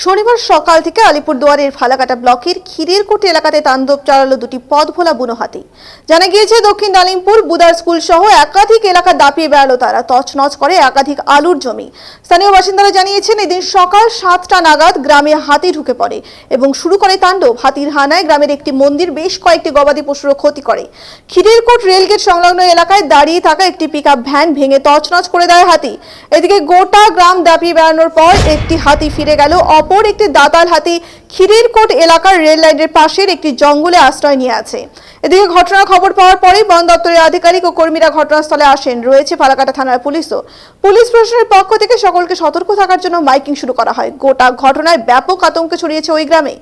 শনিবার সকাল থেকে আলিপুরদুয়ারের ফালাকাটা ব্লকের খিরেরকোট এলাকাতে তাণ্ডব চালালো দুটি পথভোলা বুনো হাতি। জানা গিয়েছে দক্ষিণ ডালিমপুর বুদার স্কুল সহ একাধিক এলাকা দাপিয়ে বেড়ালো তারা, তছনছ করে একাধিক আলুর জমি। স্থানীয় বাসিন্দারা জানিয়েছেন এদিন সকাল 7টা নাগাদ গ্রামে হাতি ঢুকে পড়ে এবং শুরু করে তাণ্ডব। হাতির হানায় গ্রামের একটি মন্দির, বেশ কয়েকটি গবাদি পশুরও ক্ষতি করে। খিরেরকোট রেলগেট সংলগ্ন এলাকায় দাঁড়িয়ে থাকা একটি পিকআপ ভ্যান ভেঙে তছনছ করে দেয় হাতি। এদিকে গোটা গ্রাম দাপিয়ে বেড়ানোর পর একটি হাতি ফিরে গেল। অপর একটি দাতাল হাতি খিরেরকোট এলাকার রেল লাইনের পাশের একটি জঙ্গলে আশ্রয় নিয়ে আছে। এদিকে ঘটনার খবর পাওয়ার পরেই বন দপ্তরের আধিকারিক ও কর্মীরা ঘটনাস্থলে আসেন। রয়েছে ফালাকাটা থানার পুলিশও। পুলিশ প্রশাসনের পক্ষ থেকে সকলকে সতর্ক থাকার জন্য মাইকিং শুরু করা হয়। গোটা ঘটনায় ব্যাপক আতঙ্ক ছড়িয়েছে ওই গ্রামে।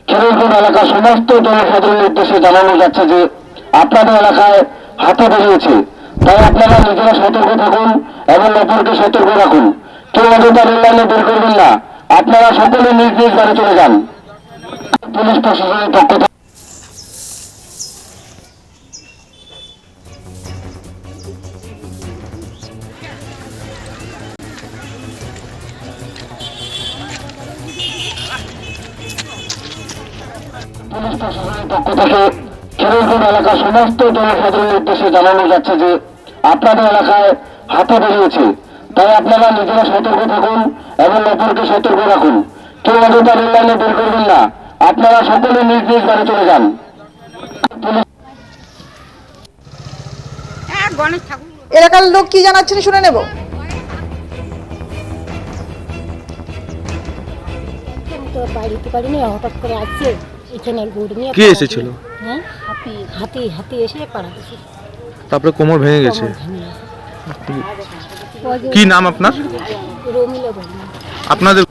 খিরেরকোট এলাকার সমস্ত জনসাধারণের উদ্দেশ্যে জানানো যাচ্ছে যে আপনাদের এলাকায় হাতি বেরিয়েছে, তাই আপনারা নিজেরা সতর্ক থাকুন এবং অপরকে সতর্ক রাখুন। কেউ অযথা রেল লাইনে বের করবেন না, আপনারা সকলে নিজ নিজ বাড়ি চলে যান। পুলিশ প্রশাসনের পক্ষ থেকে খিরেরকোট এলাকার সমস্ত জনসাধারণের উদ্দেশ্যে জানানো যাচ্ছে যে আপনাদের এলাকায় হাতি বেরিয়েছে, তাই আপনারা নিজেরা সতর্ক থাকুন এবং অপরকে সতর্ক রাখুন। কেউ অযথা রেল লাইনে বের করবেন না, আপনারা সকলে নিজ নিজ বাড়ি চলে যান। এলাকার লোক কি জানাচ্ছেন শুনে নেব। তো বাড়িতে পারিনি, হঠাৎ করে আসছে এখানে গুড় নিয়ে। কে এসেছিল? হ্যাঁ, হাতি হাতি এসে পাড়া গেছে। তারপরে কোমর ভেঙে গেছে। কি নাম আপনার? রমিলা বর্মা। আপনাদের